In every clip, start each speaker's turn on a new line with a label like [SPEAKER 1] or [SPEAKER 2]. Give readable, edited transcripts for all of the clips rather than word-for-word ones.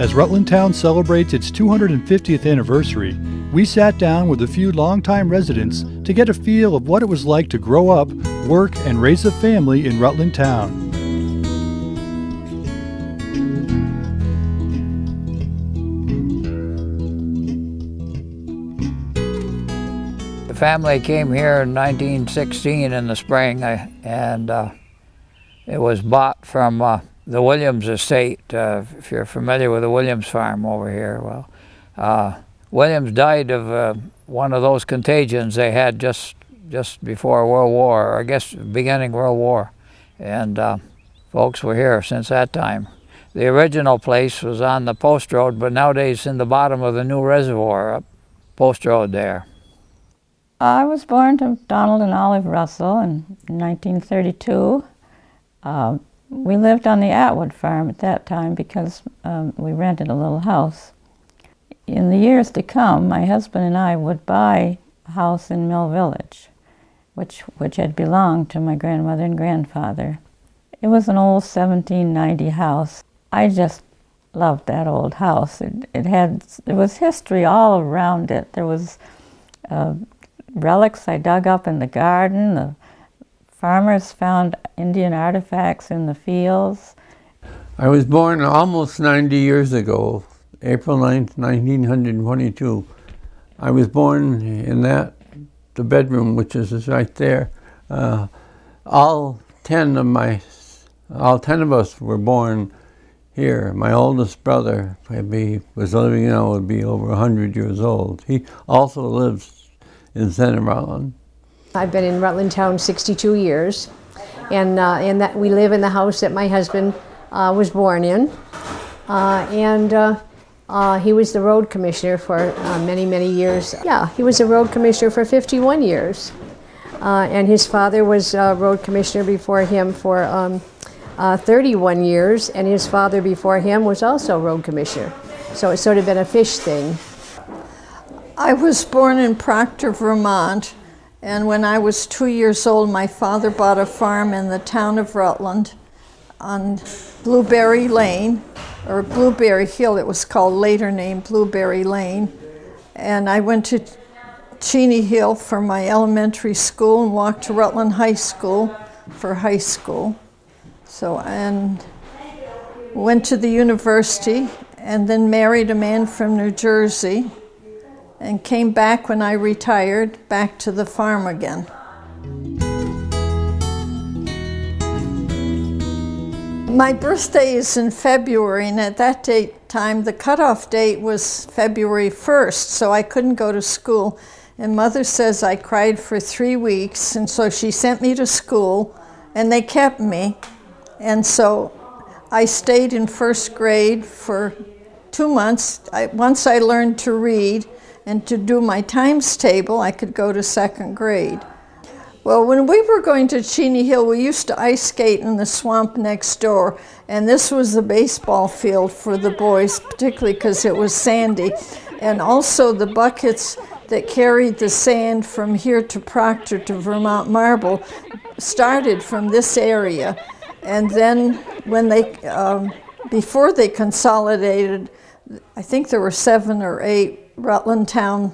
[SPEAKER 1] As Rutland Town celebrates its 250th anniversary, we sat down with a few longtime residents to get a feel of what it was like to grow up, work, and raise a family in Rutland Town.
[SPEAKER 2] The family came here in 1916 in the spring, and it was bought from the Williams estate, if you're familiar with the Williams farm over here. Well, Williams died of one of those contagions they had just before World War, or I guess beginning World War, and folks were here since that time. The original place was on the post road, but nowadays in the bottom of the new reservoir up Post Road there.
[SPEAKER 3] I was born to Donald and Olive Russell in 1932. We lived on the Atwood farm at that time because we rented a little house. In the years to come, my husband and I would buy a house in Mill Village, which had belonged to my grandmother and grandfather. It was an old 1790 house. I just loved that old house. There was history all around it. There was relics I dug up in the garden. The farmers found Indian artifacts in the fields.
[SPEAKER 4] I was born almost 90 years ago, April 9th, 1922. I was born in the bedroom, which is right there. All 10 of us were born here. My oldest brother was living now, would be over 100 years old. He also lives in center Rutland.
[SPEAKER 5] I've been in Rutland Town 62 years, and that we live in the house that my husband was born in. He was the road commissioner for many, many years. Yeah, he was a road commissioner for 51 years. And his father was road commissioner before him for 31 years, and his father before him was also road commissioner. So it's sort of been a fish thing.
[SPEAKER 6] I was born in Proctor, Vermont, and when I was 2 years old, my father bought a farm in the town of Rutland on Blueberry Lane, or Blueberry Hill, it was called, later named Blueberry Lane. And I went to Cheney Hill for my elementary school and walked to Rutland High School for high school. And went to the university and then married a man from New Jersey and came back when I retired, back to the farm again. My birthday is in February, and at that time, the cutoff date was February 1st, so I couldn't go to school. And Mother says I cried for 3 weeks, and so she sent me to school, and they kept me. And so I stayed in first grade for 2 months. Once I learned to read and to do my times table, I could go to second grade. Well, when we were going to Cheney Hill, we used to ice skate in the swamp next door, and this was the baseball field for the boys, particularly because it was sandy. And also the buckets that carried the sand from here to Proctor to Vermont Marble started from this area. And then when before they consolidated, I think there were 7 or 8 Rutland Town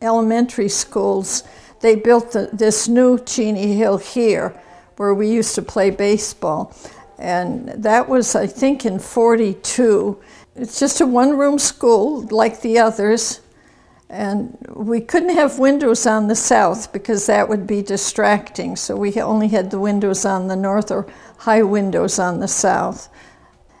[SPEAKER 6] elementary schools. They built this new Cheney Hill here, where we used to play baseball. And that was, I think, in '42. It's just a one-room school like the others. And we couldn't have windows on the south because that would be distracting. So we only had the windows on the north, or high windows on the south.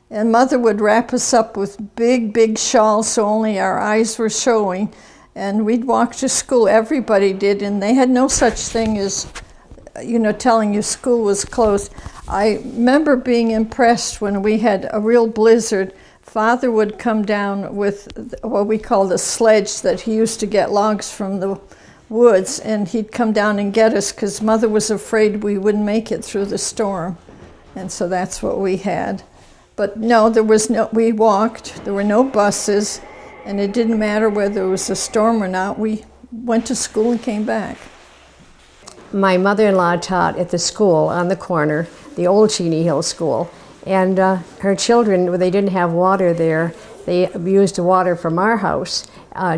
[SPEAKER 6] And Mother would wrap us up with big, big shawls so only our eyes were showing. And we'd walk to school, everybody did, and they had no such thing as, telling you school was closed. I remember being impressed when we had a real blizzard. Father would come down with what we called a sledge that he used to get logs from the woods, and he'd come down and get us because Mother was afraid we wouldn't make it through the storm. And so that's what we had. But no, we walked, there were no buses, and it didn't matter whether it was a storm or not. We went to school and came back.
[SPEAKER 5] My mother-in-law taught at the school on the corner, the old Cheney Hill School, and her children, they didn't have water there, they used the water from our house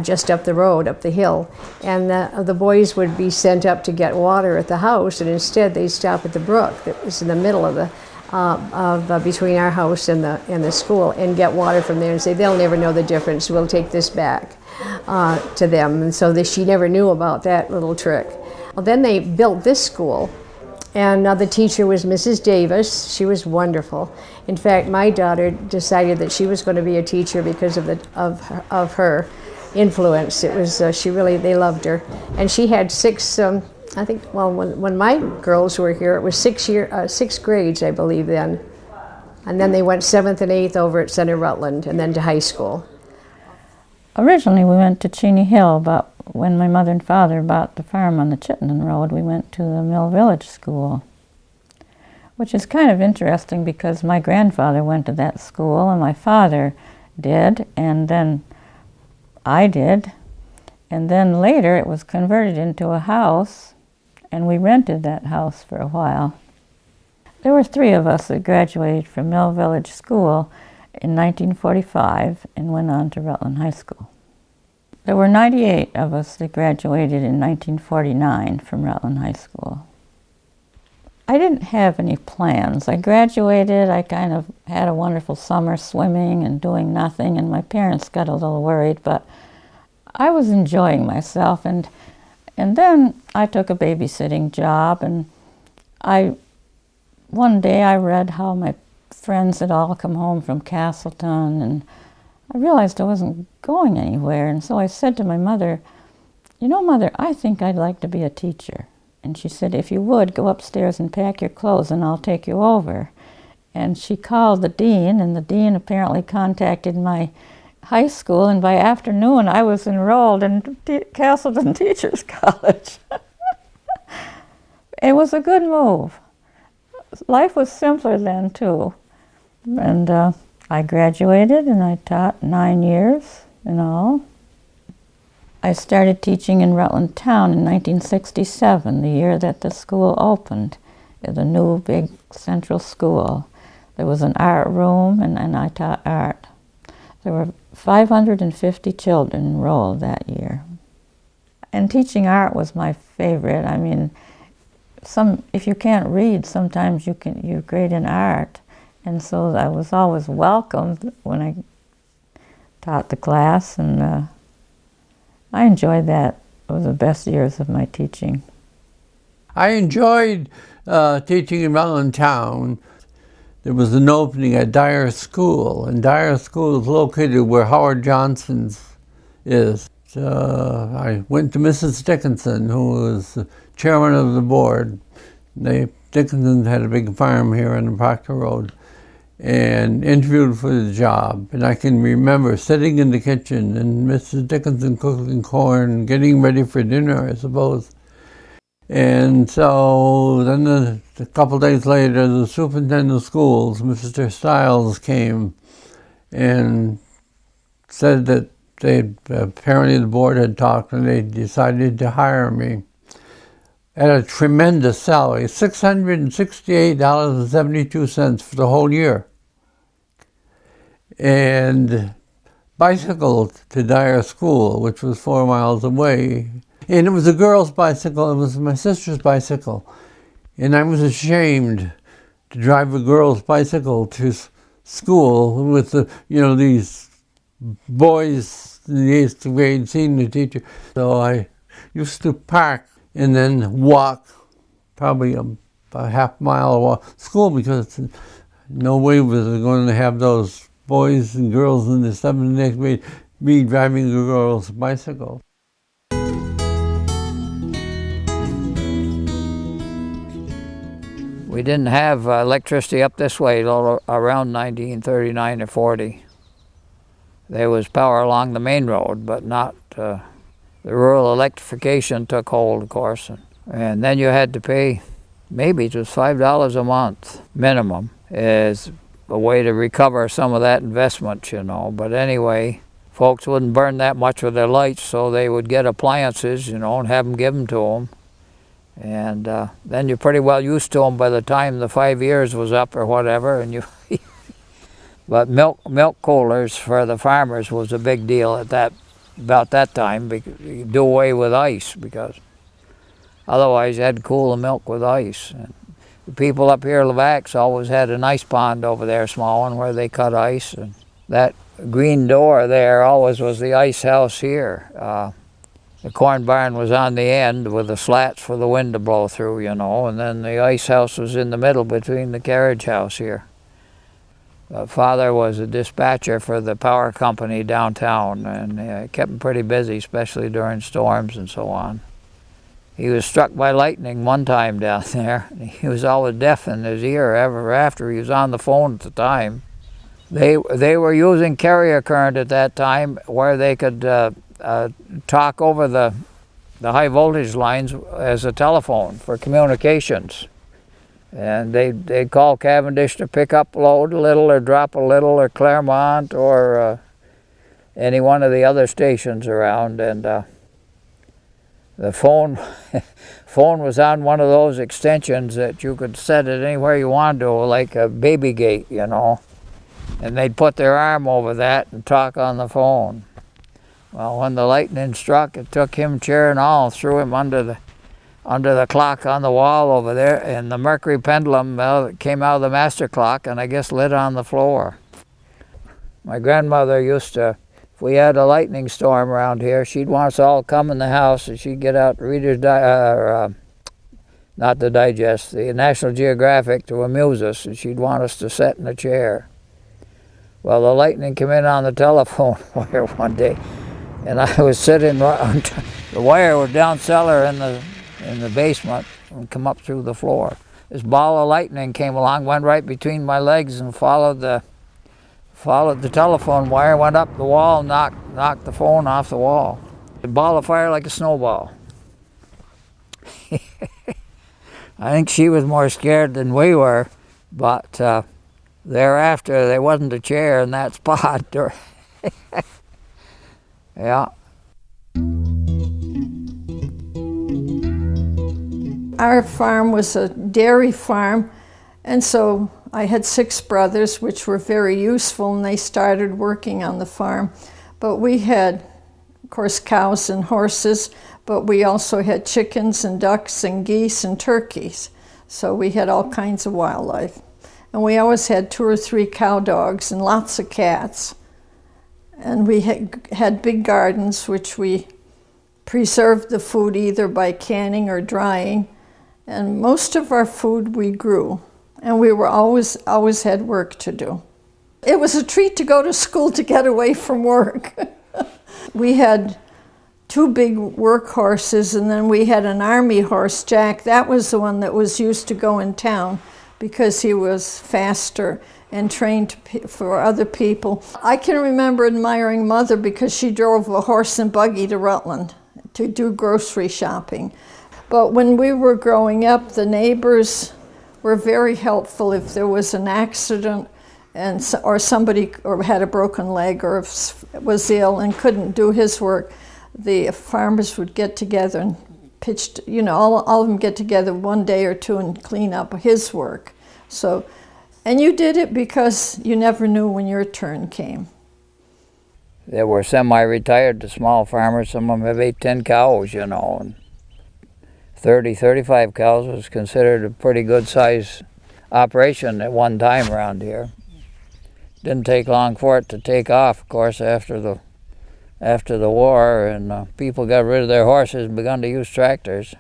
[SPEAKER 5] just up the road, up the hill. And the boys would be sent up to get water at the house, and instead they'd stop at the brook that was in the middle of the between our house and the school, and get water from there and say, they'll never know the difference, we'll take this back to them. And so she never knew about that little trick. Well, then they built this school, and the teacher was Mrs. Davis. She was wonderful. In fact, my daughter decided that she was going to be a teacher because of her influence. It was they loved her, and she had six. I think, well, when my girls were here, it was six grades, I believe, then. And then they went 7th and 8th over at Center Rutland, and then to high school.
[SPEAKER 3] Originally, we went to Cheney Hill, but when my mother and father bought the farm on the Chittenden Road, we went to the Mill Village School, which is kind of interesting because my grandfather went to that school, and my father did, and then I did. And then later, it was converted into a house, and we rented that house for a while. There were 3 of us that graduated from Mill Village School in 1945 and went on to Rutland High School. There were 98 of us that graduated in 1949 from Rutland High School. I didn't have any plans. I graduated, I kind of had a wonderful summer swimming and doing nothing, and my parents got a little worried, but I was enjoying myself, and then I took a babysitting job, and one day I read how my friends had all come home from Castleton, and I realized I wasn't going anywhere, and so I said to my mother, you know, Mother, I think I'd like to be a teacher. And she said, if you would, go upstairs and pack your clothes and I'll take you over. And she called the dean, and the dean apparently contacted my high school, and by afternoon I was enrolled in Castleton Teachers College. It was a good move. Life was simpler then too. And I graduated and I taught 9 years in all. I started teaching in Rutland Town in 1967, the year that the school opened, the new big central school. There was an art room, and I taught art. There were 550 children enrolled that year. And teaching art was my favorite. I mean, if you can't read, sometimes you're great in art. And so I was always welcomed when I taught the class, and I enjoyed that. It was the best years of my teaching.
[SPEAKER 4] I enjoyed teaching in Rutland Town. There was an opening at Dyer School, and Dyer School is located where Howard Johnson's is. I went to Mrs. Dickinson, who was the chairman of the board. Dickinson had a big farm here on the Proctor Road, and interviewed for the job. And I can remember sitting in the kitchen and Mrs. Dickinson cooking corn, getting ready for dinner, I suppose. And so then a couple days later, the superintendent of schools, Mr. Stiles, came and said that apparently the board had talked and they decided to hire me at a tremendous salary, $668.72 for the whole year. And bicycled to Dyer School, which was 4 miles away. And it was a girl's bicycle. It was my sister's bicycle. And I was ashamed to drive a girl's bicycle to school with these boys in the 8th grade senior teacher. So I used to park and then walk probably a half mile to school, because no way was I going to have those boys and girls in the 7th and 8th grade me driving a girl's bicycle.
[SPEAKER 2] We didn't have electricity up this way till around 1939 or 40. There was power along the main road, but not, the rural electrification took hold, of course. And then you had to pay, maybe it was $5 a month minimum, as a way to recover some of that investment, you know. But anyway, folks wouldn't burn that much with their lights, so they would get appliances, you know, and have them given to them. And then you're pretty well used to them by the time the 5 years was up or whatever, and But milk coolers for the farmers was a big deal at about that time, because you do away with ice, because otherwise you had to cool the milk with ice. And the people up here, Levax, always had an ice pond over there, a small one, where they cut ice. And that green door there always was the ice house here. The corn barn was on the end with the slats for the wind to blow through, you know, and then the ice house was in the middle between the carriage house here. Father was a dispatcher for the power company downtown, and kept him pretty busy, especially during storms and so on. He was struck by lightning one time down there. He was always deaf in his ear ever after. He was on the phone at the time. They were using carrier current at that time, where they could talk over the high voltage lines as a telephone for communications. And they'd call Cavendish to pick up, load a little, or drop a little, or Claremont, or any one of the other stations around. And the phone was on one of those extensions that you could set it anywhere you wanted to, like a baby gate, you know. And they'd put their arm over that and talk on the phone. Well, when the lightning struck, it took him, chair and all, threw him under the clock on the wall over there, and the mercury pendulum came out of the master clock and I guess lit on the floor. My grandmother used to, if we had a lightning storm around here, she'd want us all to come in the house, and she'd get out Reader's not the Digest, the National Geographic, to amuse us, and she'd want us to sit in a chair. Well, the lightning came in on the telephone wire one day, and I was sitting on the wire was down cellar in the basement and come up through the floor. This ball of lightning came along, went right between my legs, and followed the telephone wire, went up the wall, knocked the phone off the wall. A ball of fire like a snowball. I think she was more scared than we were, but thereafter there wasn't a chair in that spot. Yeah.
[SPEAKER 6] Our farm was a dairy farm, and so I had 6 brothers, which were very useful, and they started working on the farm. But we had, of course, cows and horses, but we also had chickens and ducks and geese and turkeys. So we had all kinds of wildlife. And we always had 2 or 3 cow dogs and lots of cats. And we had big gardens, which we preserved the food either by canning or drying. And most of our food we grew. And we were always had work to do. It was a treat to go to school to get away from work. We had 2 big work horses, and then we had an army horse, Jack. That was the one that was used to go in town because he was faster and trained for other people. I can remember admiring Mother because she drove a horse and buggy to Rutland to do grocery shopping. But when we were growing up, the neighbors were very helpful if there was an accident or somebody had a broken leg or was ill and couldn't do his work. The farmers would get together and pitched, all of them get together one day or two and clean up his work. So, and you did it because you never knew when your turn came.
[SPEAKER 2] They were semi-retired, the small farmers. Some of them have 8-10 cows, and 30-35 cows was considered a pretty good size operation at one time around here. Didn't take long for it to take off, of course, after the war, and people got rid of their horses and begun to use tractors.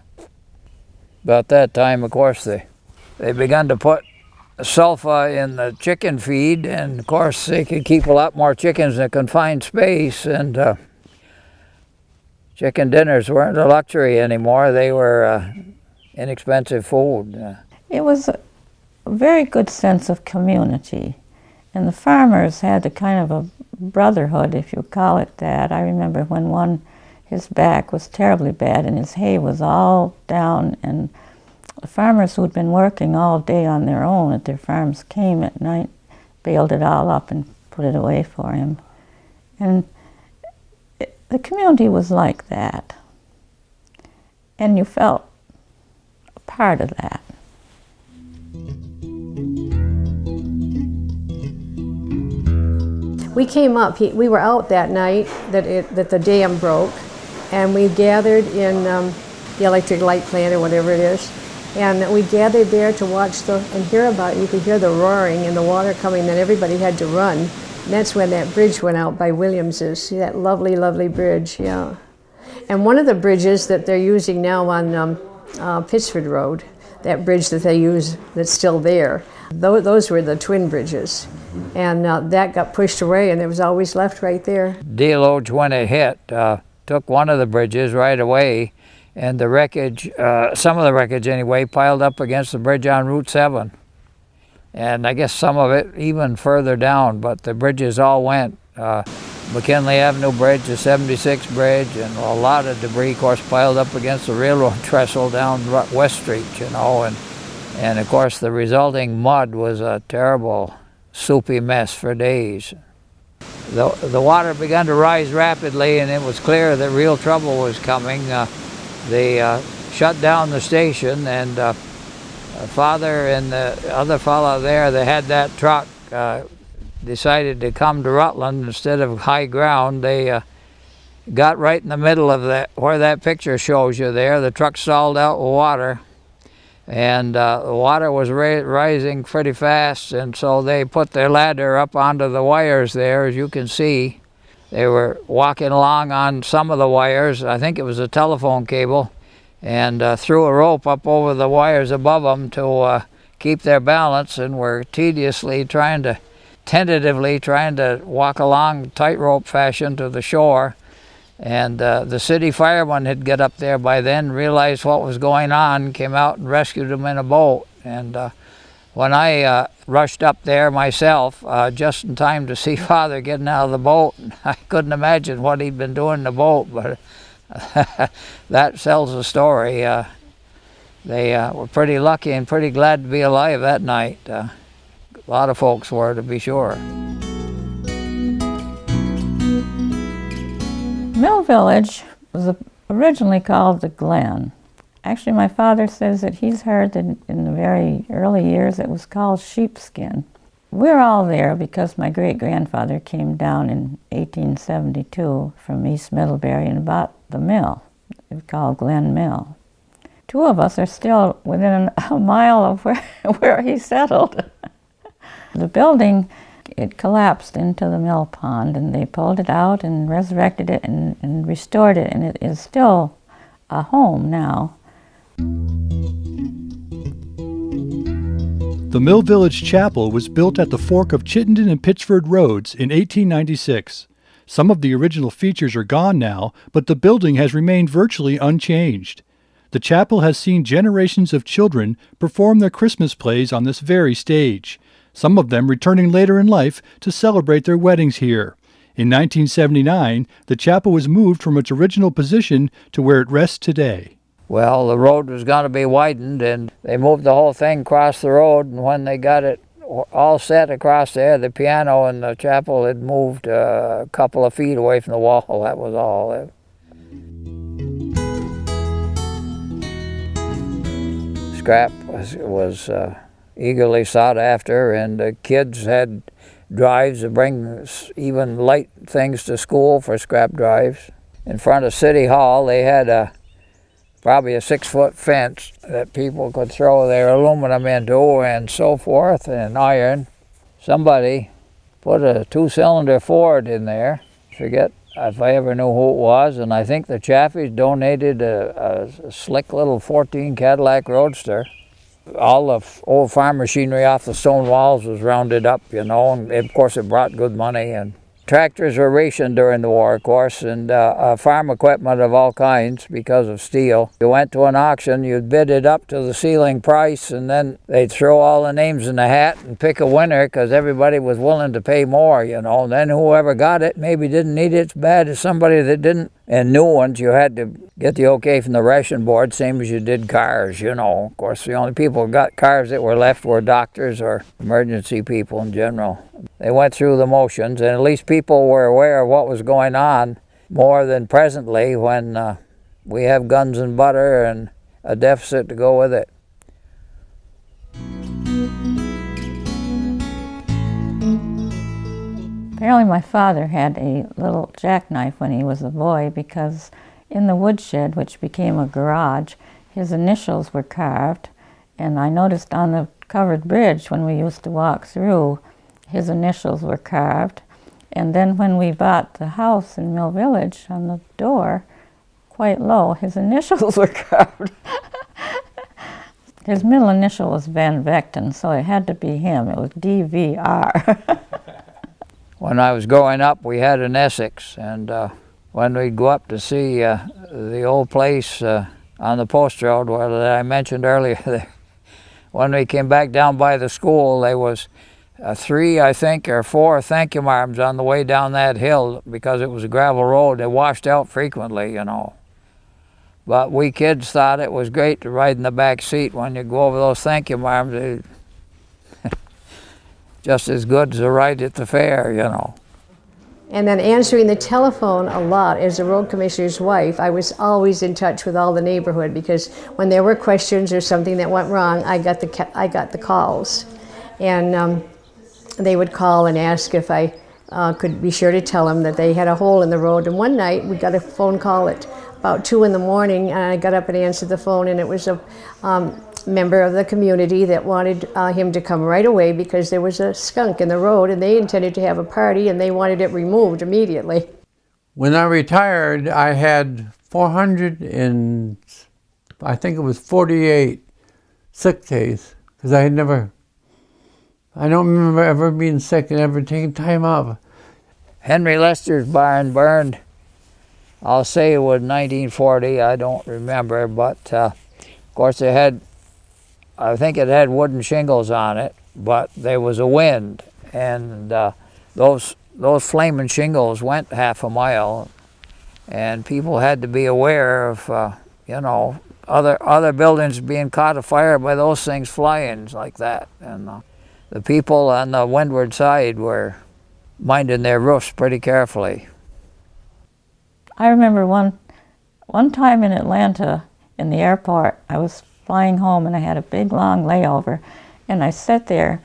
[SPEAKER 2] About that time, of course, they begun to put sulfa in the chicken feed, and of course they could keep a lot more chickens in a confined space, and chicken dinners weren't a luxury anymore. They were inexpensive food.
[SPEAKER 3] It was a very good sense of community, and the farmers had a kind of a brotherhood, if you call it that. I remember when his back was terribly bad and his hay was all down, and the farmers who'd been working all day on their own at their farms came at night, baled it all up and put it away for him. And the community was like that, and you felt a part of that.
[SPEAKER 5] We came up, we were out that night that the dam broke, and we gathered in the electric light plant or whatever it is, and we gathered there to watch and hear about it. You could hear the roaring and the water coming, then everybody had to run. And that's when that bridge went out by Williams's. See that lovely, lovely bridge, yeah. And one of the bridges that they're using now on Pittsford Road, that bridge that they use that's still there, those were the twin bridges. And that got pushed away, and it was always left right there. Deluge, when it hit, took one of the bridges right away, and the wreckage, some of the wreckage anyway, piled up against the bridge on Route 7. And I guess some of it even further down, but the bridges all went. McKinley Avenue Bridge, the 76 Bridge, and a lot of debris, of course, piled up against the railroad trestle down West Street, you know, and of course the resulting mud was a terrible soupy mess for days. The water began to rise rapidly, and it was clear that real trouble was coming. They shut down the station, and Father and the other fellow there that had that truck decided to come to Rutland instead of high ground. They got right in the middle of that, where that picture shows you there. The truck stalled out with water, and the water was rising pretty fast, and so they put their ladder up onto the wires there, as you can see. They were walking along on some of the wires, I think it was a telephone cable, and threw a rope up over the wires above them to keep their balance, and were tentatively trying to walk along tightrope fashion to the shore. And the city firemen had got up there by then, realized what was going on, came out and rescued them in a boat. And when I rushed up there myself, just in time to see Father getting out of the boat, I couldn't imagine what he'd been doing in the boat, but that tells the story. They were pretty lucky and pretty glad to be alive that night. A lot of folks were, to be sure.
[SPEAKER 3] Mill Village was originally called the Glen. Actually, my father says that he's heard that in the very early years it was called Sheepskin. We're all there because my great-grandfather came down in 1872 from East Middlebury and bought the mill. It was called Glen Mill. Two of us are still within a mile of where he settled. The building, it collapsed into the mill pond, and they pulled it out and resurrected it and restored it, and it is still a home now.
[SPEAKER 1] The Mill Village Chapel was built at the fork of Chittenden and Pittsford Roads in 1896. Some of the original features are gone now, but the building has remained virtually unchanged. The chapel has seen generations of children perform their Christmas plays on this very stage, some of them returning later in life to celebrate their weddings here. In 1979, the chapel was moved from its original position to where it rests today.
[SPEAKER 2] Well, the road was going to be widened, and they moved the whole thing across the road, and when they got it all set across there, the piano and the chapel had moved a couple of feet away from the wall. That was all. Scrap was eagerly sought after, and the kids had drives to bring even light things to school for scrap drives. In front of City Hall, they had probably a 6-foot fence that people could throw their aluminum into and so forth, and iron. Somebody put a 2-cylinder Ford in there. Forget if I ever knew who it was, and I think the Chaffees donated a slick little 14 Cadillac Roadster. All the old farm machinery off the stone walls was rounded up, you know, and of course it brought good money. And tractors were rationed during the war, of course, and farm equipment of all kinds because of steel. You went to an auction, you'd bid it up to the ceiling price, and then they'd throw all the names in the hat and pick a winner because everybody was willing to pay more, you know. And then whoever got it maybe didn't need it as bad as somebody that didn't. And new ones, you had to get the okay from the ration board, same as you did cars, you know. Of course, the only people who got cars that were left were doctors or emergency people in general. They went through the motions, and at least people were aware of what was going on more than presently when we have guns and butter and a deficit to go with it.
[SPEAKER 3] Apparently my father had a little jackknife when he was a boy because in the woodshed, which became a garage, his initials were carved. And I noticed on the covered bridge when we used to walk through, his initials were carved. And then when we bought the house in Mill Village, on the door, quite low, his initials were carved. His middle initial was Van Vechten, so it had to be him. It was DVR.
[SPEAKER 2] When I was growing up, we had an Essex, and when we'd go up to see the old place on the post road that I mentioned earlier, when we came back down by the school, there was 3, I think, or 4 thank you marms on the way down that hill because it was a gravel road. They washed out frequently, you know. But we kids thought it was great to ride in the back seat when you go over those thank you marms. Just as good as a ride at the fair, you know.
[SPEAKER 5] And then answering the telephone a lot. As a road commissioner's wife, I was always in touch with all the neighborhood because when there were questions or something that went wrong, I got the calls. And they would call and ask if I could be sure to tell them that they had a hole in the road. And one night we got a phone call at about 2 in the morning, and I got up and answered the phone, and it was a member of the community that wanted him to come right away because there was a skunk in the road and they intended to have a party and they wanted it removed immediately.
[SPEAKER 4] When I retired, I had 400 and I think it was 48 sick days because I don't remember ever being sick and ever taking time off.
[SPEAKER 2] Henry Lester's barn burned, I'll say it was 1940, I don't remember, but of course I think it had wooden shingles on it, but there was a wind, and those flaming shingles went half a mile, and people had to be aware of, you know, other buildings being caught afire by those things flying like that. And the people on the windward side were minding their roofs pretty carefully.
[SPEAKER 3] I remember one time in Atlanta, in the airport, I was flying home and I had a big long layover, and I sat there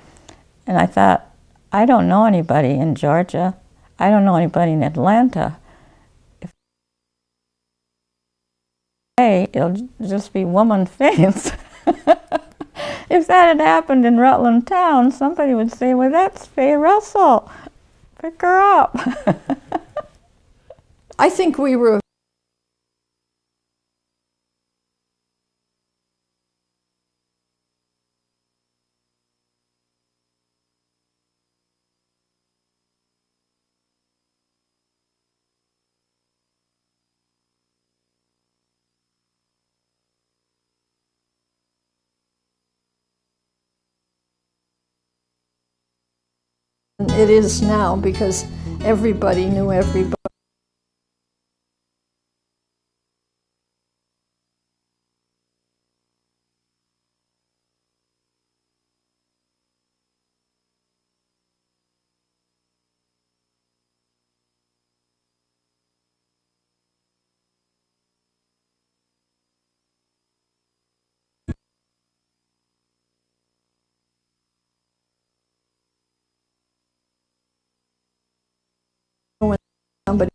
[SPEAKER 3] and I thought, I don't know anybody in Georgia. I don't know anybody in Atlanta. It'll just be woman faints. If that had happened in Rutland Town, somebody would say, well, that's Faye Russell. Pick her up.
[SPEAKER 6] I think we were it is now because everybody knew everybody. When somebody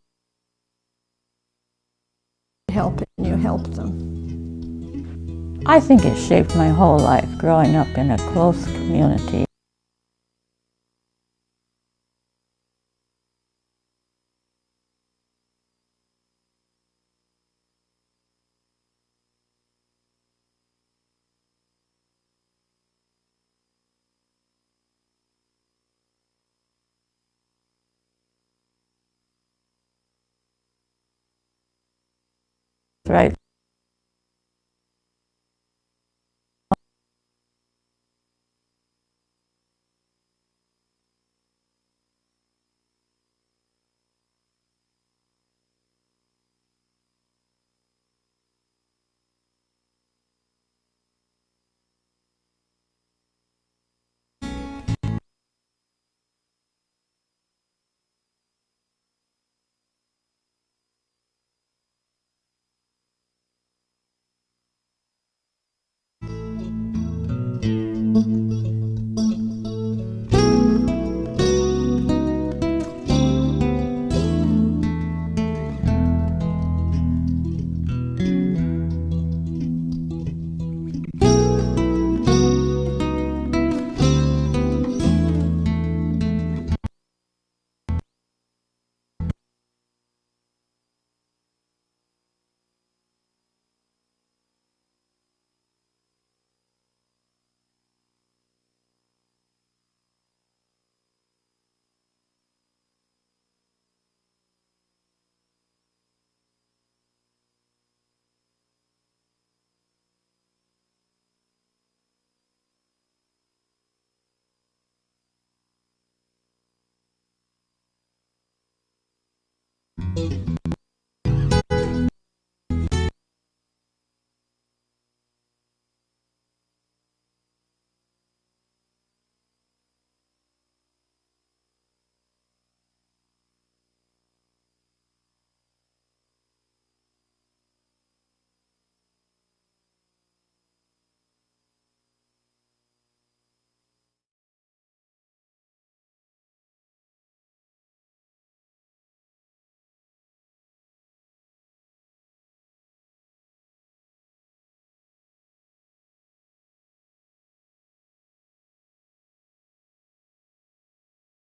[SPEAKER 6] helping you, help them.
[SPEAKER 3] I think it shaped my whole life, growing up in a close community. Right.